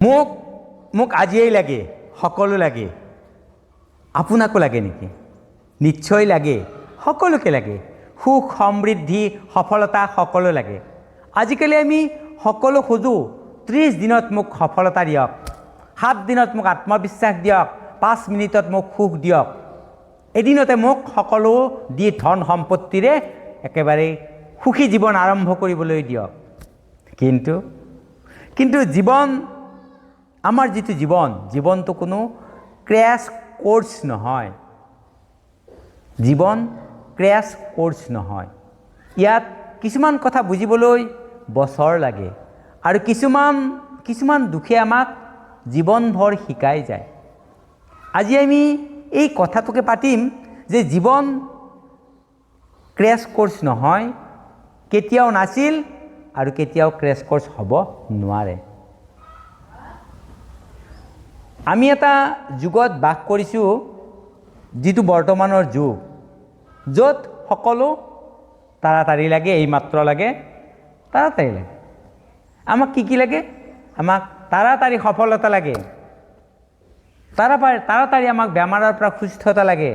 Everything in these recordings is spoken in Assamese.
মোক মোক আজিয়েই লাগে, সকলো লাগে। আপোনাকো লাগে নেকি? নিশ্চয় লাগে, সকলোকে লাগে। সুখ, সমৃদ্ধি, সফলতা সকলো লাগে। আজিকালি আমি সকলো খোজোঁ। 30 দিনত মোক সফলতা দিয়ক, 7 দিনত মোক আত্মবিশ্বাস দিয়ক, 5 মিনিটত মোক সুখ দিয়ক, এদিনতে মোক সকলো দি ধন সম্পত্তিৰে একেবাৰে সুখী জীৱন আৰম্ভ কৰিবলৈ দিয়ক। কিন্তু জীৱন, আমাৰ যিটো জীৱনটো কোনো ক্ৰেছ কোৰ্ছ নহয়। জীৱন ক্ৰেছ কোৰ্ছ নহয়। ইয়াত কিছুমান কথা বুজিবলৈ বছৰ লাগে আৰু কিছুমান দুখে আমাক জীৱনভৰ শিকাই যায়। আজি আমি এই কথাটোকে পাতিম যে জীৱন ক্ৰেছ কোৰ্ছ নহয়, কেতিয়াও নাছিল আৰু কেতিয়াও ক্ৰেছ কোৰ্ছ হ'ব নোৱাৰে। আমি এটা যুগত বাস কৰিছোঁ, যিটো বৰ্তমানৰ যুগ, য'ত সকলো তাড়াতাড়ি লাগে, এইমাত্ৰ লাগে, তাড়াতাড়ি লাগে। আমাক কি লাগে? আমাক তাড়াতাড়ি সফলতা লাগে, তাড়াতাড়ি আমাক বেমাৰৰ পৰা সুস্থতা লাগে,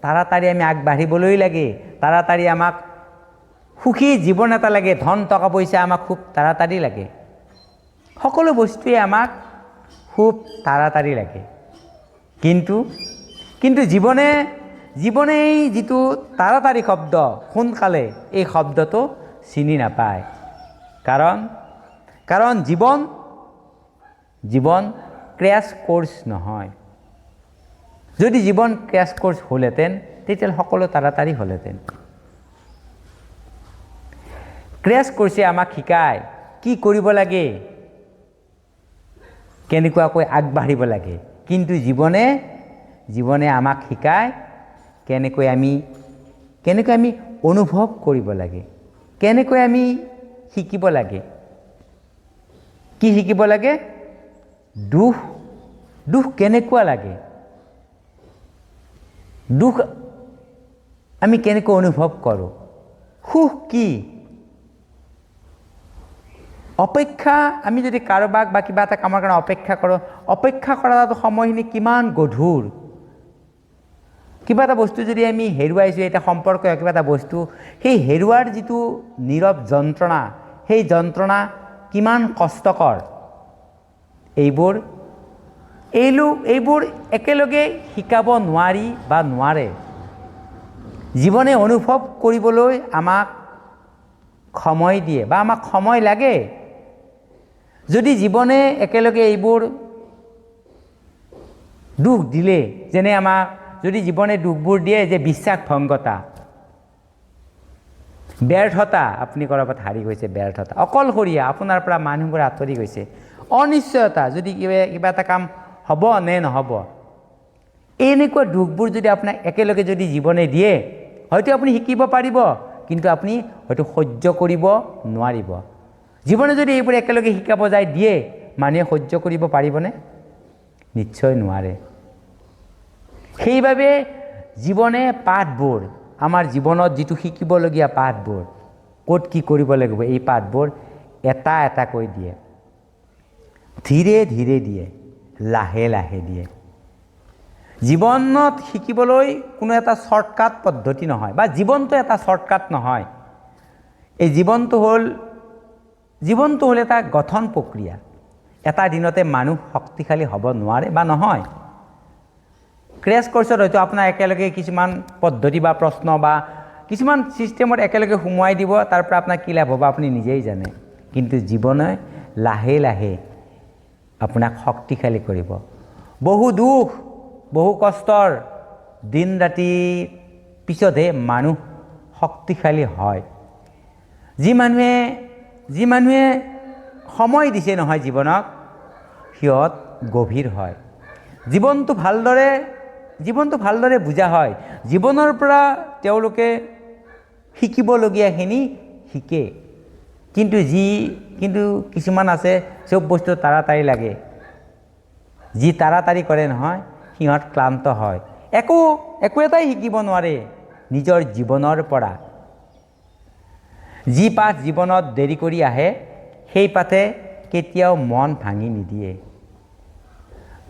তাড়াতাড়ি আমি আগবাঢ়িবলৈ লাগে, তাড়াতাড়ি আমাক সুখী জীৱন এটা লাগে, ধন টকা পইচা আমাক খুব তাড়াতাড়ি লাগে। সকলো বস্তুৱে আমাক খুব তাড়াতাড়ি লাগে। কিন্তু জীৱনে এই যিটো তাড়াতাড়ি শব্দ, সোনকালে, এই শব্দটো চিনি নাপায়। কাৰণ জীৱন ক্ৰেছ কোৰ্ছ নহয়। যদি জীৱন ক্ৰেছ কোৰ্ছ হ'লহেঁতেন তেতিয়াহ'লে সকলো তাড়াতাড়ি হ'লহেঁতেন। ক্ৰেছ কোৰ্ছে আমাক শিকায় কি কৰিব লাগে, কেনেকুৱাকৈ আগবাঢ়িব লাগে। কিন্তু জীৱনে আমাক শিকায় কেনেকৈ আমি অনুভৱ কৰিব লাগে, কেনেকৈ আমি শিকিব লাগে। কি শিকিব লাগে? দুখ কেনেকুৱা লাগে, দুখ আমি কেনেকৈ অনুভৱ কৰোঁ, সুখ কি, অপেক্ষা, আমি যদি কাৰোবাক বা কিবা এটা কামৰ কাৰণে অপেক্ষা কৰোঁ, অপেক্ষা কৰাটো সময়খিনি কিমান গধুৰ। কিবা এটা বস্তু যদি আমি হেৰুৱাইছোঁ, এটা সম্পৰ্ক, কিবা এটা বস্তু, সেই হেৰুৱাৰ যিটো নীৰৱ যন্ত্ৰণা, সেই যন্ত্ৰণা কিমান কষ্টকৰ। এইবোৰ একেলগে শিকাব নোৱাৰি বা নোৱাৰে। জীৱনে অনুভৱ কৰিবলৈ আমাক সময় দিয়ে বা আমাক সময় লাগে। যদি জীৱনে একেলগে এইবোৰ দুখ দিলে, যেনে আমাক যদি জীৱনে দুখবোৰ দিয়ে যে বিশ্বাসভংগতা, ব্যৰ্থতা, আপুনি ক'ৰবাত হাৰি গৈছে, ব্যৰ্থতা, অকলশৰীয়া, আপোনাৰ পৰা মানুহবোৰ আঁতৰি গৈছে, অনিশ্চয়তা, যদি কিবা এটা কাম হ'ব নে নহ'ব, এনেকুৱা দুখবোৰ যদি আপোনাক একেলগে যদি জীৱনে দিয়ে, হয়তো আপুনি শিকিব পাৰিব, কিন্তু আপুনি হয়তো সহ্য কৰিব নোৱাৰিব। জীৱনে যদি এইবোৰ একেলগে শিকাব যায়, দিয়ে, মানুহে সহ্য কৰিব পাৰিবনে? নিশ্চয় নোৱাৰে। সেইবাবে জীৱনে পাঠবোৰ, আমাৰ জীৱনত যিটো শিকিবলগীয়া পাঠবোৰ, ক'ত কি কৰিব লাগিব, এই পাঠবোৰ এটা এটাকৈ দিয়ে, ধীৰে ধীৰে দিয়ে, লাহে লাহে দিয়ে। জীৱনত শিকিবলৈ কোনো এটা শ্বৰ্টকাট পদ্ধতি নহয়, বা জীৱনটো এটা শ্বৰ্টকাট নহয়। এই জীৱনটো হ'ল এটা গঠন প্ৰক্ৰিয়া। এটা দিনতে মানুহ শক্তিশালী হ'ব নোৱাৰে বা নহয়। ক্ৰেছ কোৰ্ছত হয়তো আপোনাৰ একেলগে কিছুমান পদ্ধতি বা প্ৰশ্ন বা কিছুমান ছিষ্টেমত একেলগে সোমোৱাই দিব, তাৰ পৰা আপোনাৰ কি লাভ হ'ব আপুনি নিজেই জানে। কিন্তু জীৱনে লাহে লাহে আপোনাক শক্তিশালী কৰিব। বহু দুখ, বহু কষ্টৰ দিন ৰাতি পিছতহে মানুহ শক্তিশালী হয়। যি মানুহে সময় দিছে নহয় জীৱনক, সিহঁত গভীৰ হয়। জীৱনটো ভালদৰে বুজা হয়। জীৱনৰ পৰা তেওঁলোকে শিকিবলগীয়াখিনি শিকে। কিন্তু কিছুমান আছে, চব বস্তু তাড়াতাড়ি লাগে, যি তাড়াতাড়ি কৰে নহয়, সিহঁত ক্লান্ত হয়, একো এটাই শিকিব নোৱাৰে নিজৰ জীৱনৰ পৰা। যি পাঠ জীৱনত দেৰি কৰি আহে, সেই পাঠে কেতিয়াও মন ভাঙি নিদিয়ে।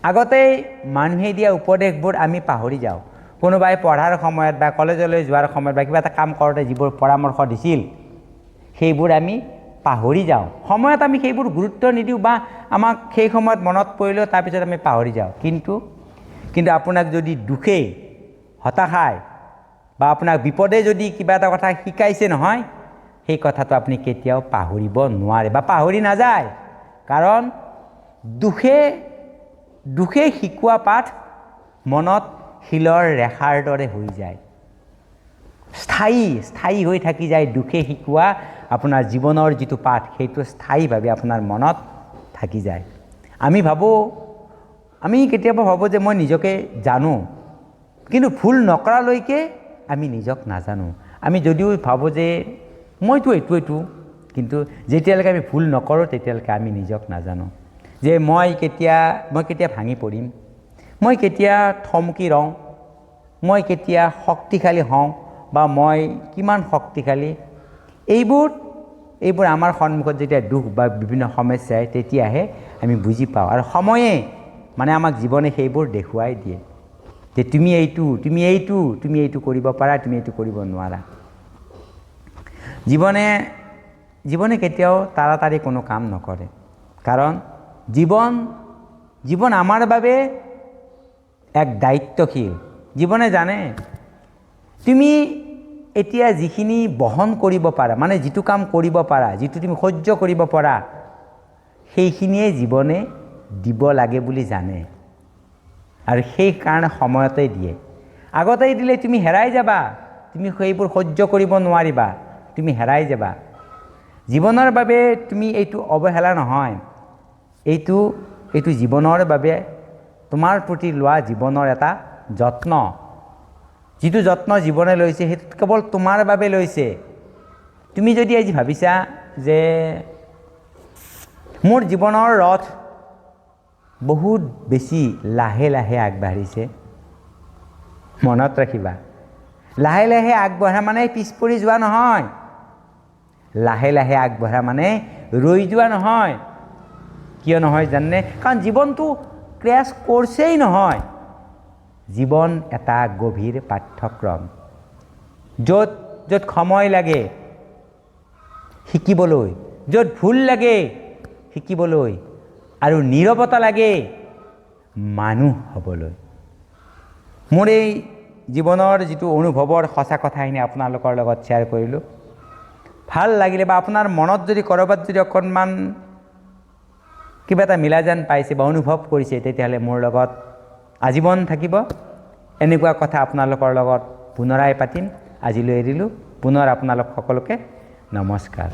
আগতেই মানুহে দিয়া উপদেশবোৰ আমি পাহৰি যাওঁ। কোনোবাই পঢ়াৰ সময়ত বা কলেজলৈ যোৱাৰ সময়ত বা কিবা এটা কাম কৰোঁতে যিবোৰ পৰামৰ্শ দিছিল সেইবোৰ আমি পাহৰি যাওঁ। সময়ত আমি সেইবোৰ গুৰুত্ব নিদিওঁ বা আমাক সেই সময়ত মনত পৰিলেও তাৰপিছত আমি পাহৰি যাওঁ। কিন্তু আপোনাক যদি দুখে, হতাশায় বা আপোনাক বিপদে যদি কিবা এটা কথা শিকাইছে নহয়, সেই কথাটো আপুনি কেতিয়াও পাহৰিব নোৱাৰে বা পাহৰি নাযায়। কাৰণ দুখে শিকোৱা পাঠ মনত শিলৰ ৰেখাৰ দৰে হৈ যায়, স্থায়ী হৈ থাকি যায়। দুখে শিকোৱা আপোনাৰ জীৱনৰ যিটো পাঠ সেইটো স্থায়ীভাৱে আপোনাৰ মনত থাকি যায়। আমি কেতিয়াবা ভাবোঁ যে মই নিজকে জানো, কিন্তু ভুল নকৰালৈকে আমি নিজক নাজানো। আমি যদিও ভাবোঁ যে মইতো এইটো, কিন্তু যেতিয়ালৈকে আমি ভুল নকৰোঁ তেতিয়ালৈকে আমি নিজক নাজানো। যে মই কেতিয়া ভাঙি পৰিম, মই কেতিয়া থমকি ৰওঁ, মই কেতিয়া শক্তিশালী হওঁ বা মই কিমান শক্তিশালী, এইবোৰ আমাৰ সন্মুখত যেতিয়া দুখ বা বিভিন্ন সমস্যাই তেতিয়াহে আমি বুজি পাওঁ। আৰু সময়ে মানে আমাক জীৱনে সেইবোৰ দেখুৱাই দিয়ে যে তুমি এইটো কৰিব পাৰা, তুমি এইটো কৰিব নোৱাৰা। জীৱনে কেতিয়াও তাড়াতাড়ি কোনো কাম নকৰে। কাৰণ জীৱন আমাৰ বাবে এক দায়িত্বশীল। জীৱনে জানে তুমি এতিয়া যিখিনি বহন কৰিব পাৰা, মানে যিটো কাম কৰিব পাৰা, যিটো তুমি সহ্য কৰিব পাৰা, সেইখিনিয়ে জীৱনে দিব লাগে বুলি জানে। আৰু সেইকাৰণে সময়তেই দিয়ে। আগতেই দিলে তুমি হেৰাই যাবা, তুমি সেইবোৰ সহ্য কৰিব নোৱাৰিবা, তুমি হেৰাই যাবা। জীৱনৰ বাবে তুমি এইটো অৱহেলা নহয়, এইটো জীৱনৰ বাবে তোমাৰ প্ৰতি লোৱা জীৱনৰ এটা যত্ন। যিটো যত্ন জীৱনে লৈছে সেইটো কেৱল তোমাৰ বাবে লৈছে। তুমি যদি আজি ভাবিছা যে মোৰ জীৱনৰ ৰথ বহুত বেছি লাহে লাহে আগবাঢ়িছে, মনত ৰাখিবা, লাহে লাহে আগবঢ়া মানে পিছ পৰি যোৱা নহয়, লাহে লাহে আগবঢ়া মানে ৰৈ যোৱা নহয়। কিয় নহয় জানে? কাৰণ জীৱনটো ক্ৰেছ কৰ্ছেই নহয়, জীৱন এটা গভীৰ পাঠ্যক্ৰম। য'ত সময় লাগে শিকিবলৈ, য'ত ভুল লাগে শিকিবলৈ, আৰু নীৰৱতা লাগে মানুহ হ'বলৈ। মোৰ এই জীৱনৰ যিটো অনুভৱৰ সঁচা কথাখিনি আপোনালোকৰ লগত শ্বেয়াৰ কৰিলোঁ। ভাল লাগিলে বা আপোনাৰ মনত যদি ক'ৰবাত যদি অকণমান কিবা এটা মিলা যেন পাইছে বা অনুভৱ কৰিছে, তেতিয়াহ'লে মোৰ লগত আজীৱন থাকিব। এনেকুৱা কথা আপোনালোকৰ লগত পুনৰাই পাতিম। আজিলৈ এৰিলোঁ। পুনৰ আপোনালোক সকলোকে নমস্কাৰ।